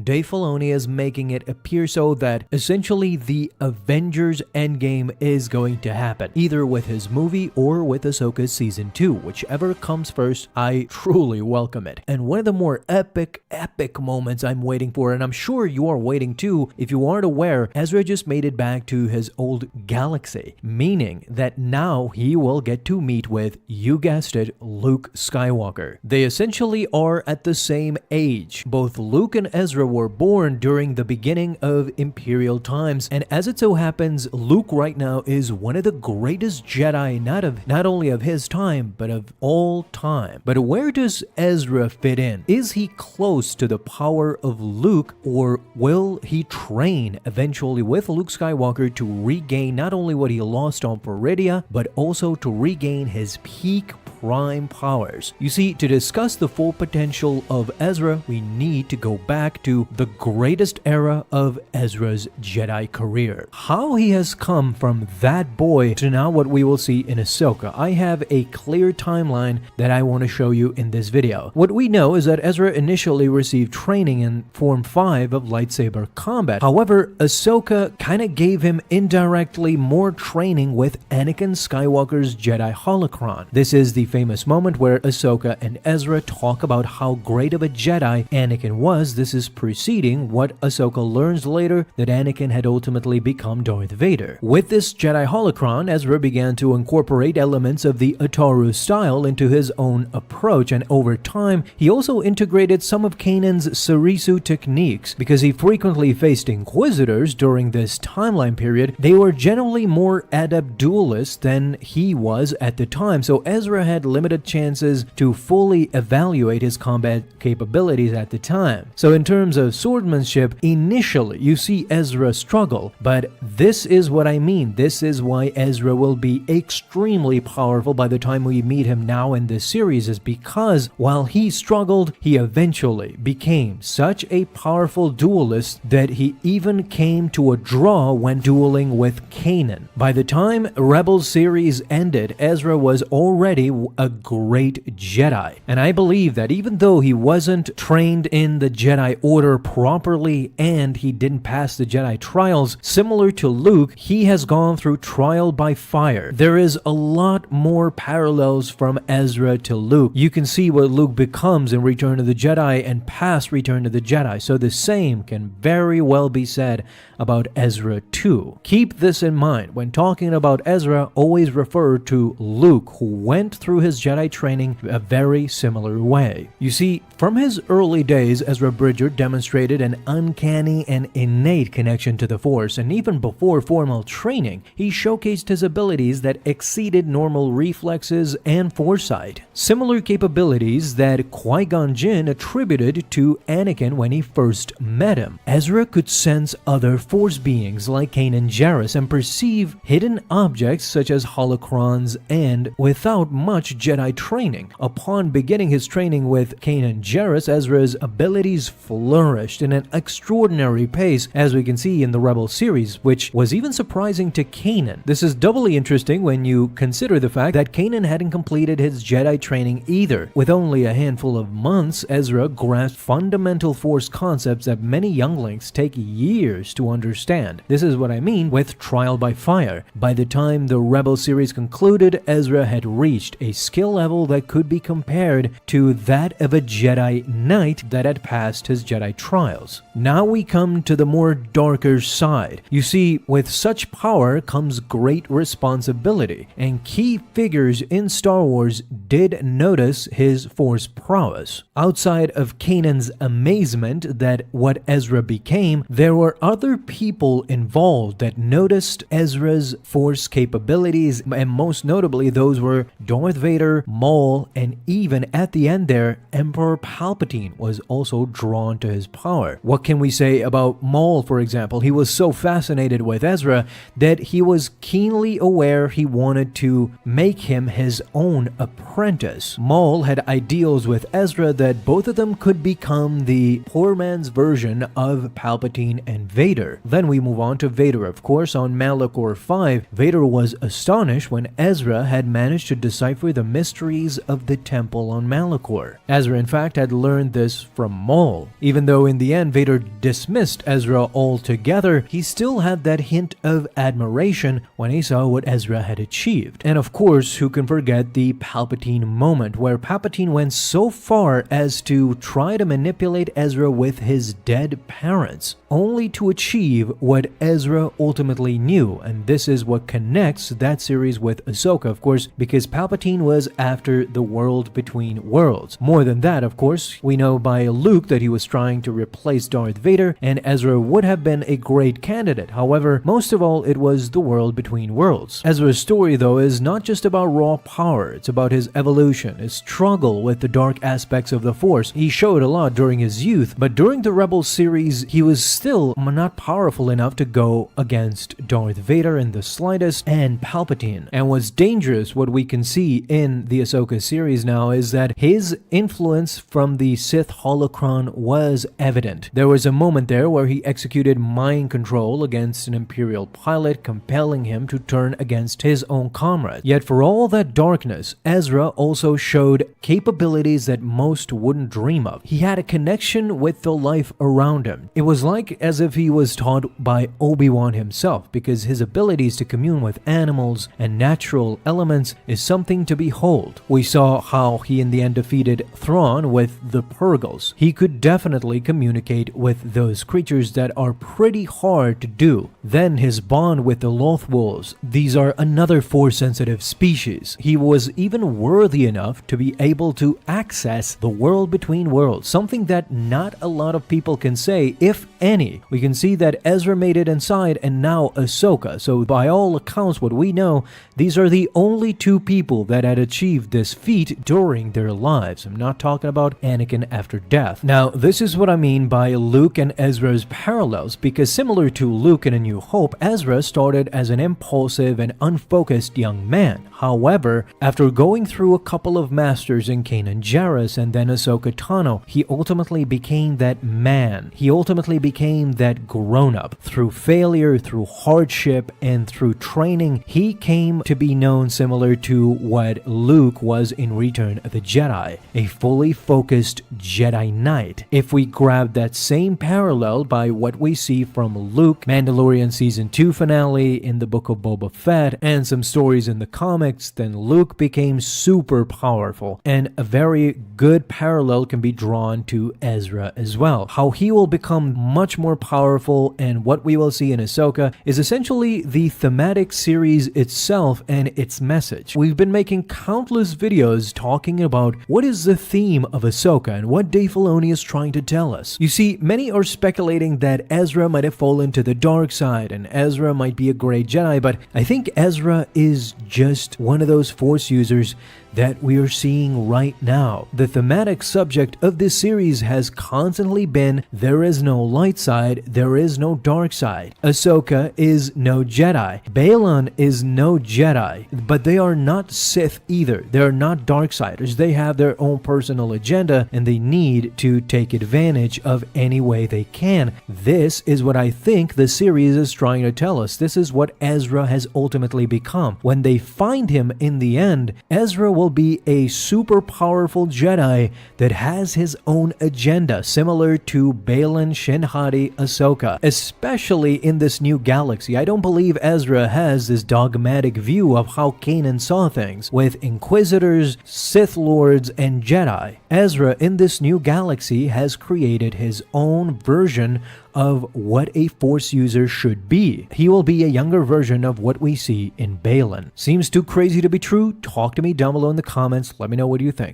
Dave Filoni is making it appear so that essentially the Avengers Endgame is going to happen, either with his movie or with Ahsoka's Season 2, whichever comes first. I truly welcome it. And one of the more epic moments I'm waiting for, and I'm sure you are waiting too, if you aren't aware, Ezra just made it back to his old galaxy, meaning that now he will get to meet with, you guessed it, Luke Skywalker. They essentially are at the same age. Both Luke and Ezra were born during the beginning of Imperial times, and as it so happens, Luke right now is one of the greatest Jedi, not only of his time, but of all time. But where does Ezra fit in? Is he close to the power of Luke, or will he train eventually with Luke Skywalker to regain not only what he lost on Peridea, but also to regain his peak prime powers? You see, to discuss the full potential of Ezra, we need to go back to the greatest era of Ezra's Jedi career. How he has come from that boy to now what we will see in Ahsoka. I have a clear timeline that I want to show you in this video. What we know is that Ezra initially received training in Form 5 of lightsaber combat. However, Ahsoka kind of gave him indirectly more training with Anakin Skywalker's Jedi holocron. This is the famous moment where Ahsoka and Ezra talk about how great of a Jedi Anakin was. This is preceding what Ahsoka learns later, that Anakin had ultimately become Darth Vader. With this Jedi holocron, Ezra began to incorporate elements of the Ataru style into his own approach, and over time, he also integrated some of Kanan's Sarisu techniques. Because he frequently faced Inquisitors during this timeline period, they were generally more adept duelists than he was at the time, so Ezra had limited chances to fully evaluate his combat capabilities at the time. So in terms of swordsmanship, initially you see Ezra struggle, but this is what I mean. This is why Ezra will be extremely powerful by the time we meet him now in this series, is because while he struggled, he eventually became such a powerful duelist that he even came to a draw when dueling with Kanan. By the time Rebels series ended, Ezra was already a great Jedi. And I believe that even though he wasn't trained in the Jedi Order properly and he didn't pass the Jedi trials, similar to Luke, he has gone through trial by fire. There is a lot more parallels from Ezra to Luke. You can see what Luke becomes in Return of the Jedi and past Return of the Jedi, so the same can very well be said about Ezra too. Keep this in mind. When talking about Ezra, always refer to Luke, who went through his Jedi training a very similar way. You see, from his early days, Ezra Bridger demonstrated an uncanny and innate connection to the Force, and even before formal training, he showcased his abilities that exceeded normal reflexes and foresight. Similar capabilities that Qui-Gon Jinn attributed to Anakin when he first met him. Ezra could sense other Force beings like Kanan Jarrus and perceive hidden objects such as holocrons, and without much Jedi training. Upon beginning his training with Kanan Jarrus, Ezra's abilities flourished in an extraordinary pace, as we can see in the Rebels series, which was even surprising to Kanan. This is doubly interesting when you consider the fact that Kanan hadn't completed his Jedi training either. With only a handful of months, Ezra grasped fundamental Force concepts that many younglings take years to understand. This is what I mean with trial by fire. By the time the Rebel series concluded, Ezra had reached a skill level that could be compared to that of a Jedi Knight that had passed his Jedi trials. Now we come to the more darker side. You see, with such power comes great responsibility, and key figures in Star Wars did notice his Force prowess. Outside of Kanan's amazement that what Ezra became, there were other people involved that noticed Ezra's Force capabilities, and most notably those were Darth Vader, Maul, and even at the end there, Emperor Palpatine was also drawn to his power. What can we say about Maul, for example? He was so fascinated with Ezra that he was keenly aware he wanted to make him his own apprentice. Maul had ideals with Ezra that both of them could become the poor man's version of Palpatine and Vader. Then we move on to Vader. Of course, on Malachor 5, Vader was astonished when Ezra had managed to decipher the mysteries of the temple on Malachor. Ezra in fact had learned this from Maul. Even though in the end Vader dismissed Ezra altogether, he still had that hint of admiration when he saw what Ezra had achieved. And of course, who can forget the Palpatine moment, where Palpatine went so far as to try to manipulate Ezra with his dead parents, only to achieve what Ezra ultimately knew. And this is what connects that series with Ahsoka, of course, because Palpatine was after the world between worlds. More than that, of course, we know by Luke that he was trying to replace Darth Vader, and Ezra would have been a great candidate. However, most of all, it was the world between worlds. Ezra's story, though, is not just about raw power. It's about his evolution, his struggle with the dark aspects of the Force. He showed a lot during his youth, but during the Rebels series, he was still not powerful enough to go against Darth Vader in the slightest and Palpatine. And what's dangerous, what we can see in the Ahsoka series now, is that his influence from the Sith holocron was evident. There was a moment there where he executed mind control against an Imperial pilot, compelling him to turn against his own comrade. Yet for all that darkness, Ezra also showed capabilities that most wouldn't dream of. He had a connection with the life around him. It was like as if he was taught by Obi-Wan himself, because his abilities to commune with animals and natural elements is something to behold. We saw how he in the end defeated Thrawn with the Purgles. He could definitely communicate with those creatures that are pretty hard to do. Then his bond with the Lothwolves. These are another Force-sensitive species. He was even worthy enough to be able to access the world between worlds, something that not a lot of people can say, if any. We can see that Ezra made it inside, and now Ahsoka. So by all accounts, what we know, these are the only two people that had achieved this feat during their lives. I'm not talking about Anakin after death. Now, this is what I mean by Luke and Ezra's parallels, because similar to Luke in A New Hope, Ezra started as an impulsive and unfocused young man. However, after going through a couple of masters in Kanan Jarrus and then Ahsoka Tano, he ultimately became that man. He ultimately became that grown-up. Through failure, through hardship, and through training, he came to be known similar to what Luke was in Return of the Jedi, a fully focused Jedi Knight. If we grab that same parallel by what we see from Luke, Mandalorian Season 2 finale, in the Book of Boba Fett, and some stories in the comics, then Luke became super powerful. And a very good parallel can be drawn to Ezra as well. How he will become much more powerful, and what we will see in Ahsoka is essentially the thematic series itself and its message. We've been making countless videos talking about what is the theme of Ahsoka and what Dave Filoni is trying to tell us. You see, many are speculating that Ezra might have fallen to the dark side and Ezra might be a great Jedi, but I think Ezra is just one of those Force users that we are seeing right now. The thematic subject of this series has constantly been, there is no light side, there is no dark side. Ahsoka is no Jedi. Baylan is no Jedi, but they are not Sith either. They are not Darksiders. They have their own personal agenda and they need to take advantage of any way they can. This is what I think the series is trying to tell us. This is what Ezra has ultimately become. When they find him in the end, Ezra will be a super powerful Jedi that has his own agenda, similar to Baylan Shinhati Ahsoka, especially in this new galaxy. I don't believe Ezra has this dogmatic view of how Kanan saw things, with Inquisitors, Sith Lords, and Jedi. Ezra in this new galaxy has created his own version of what a Force user should be. He will be a younger version of what we see in Baylan. Seems too crazy to be true? Talk to me down below in the comments. Let me know what you think.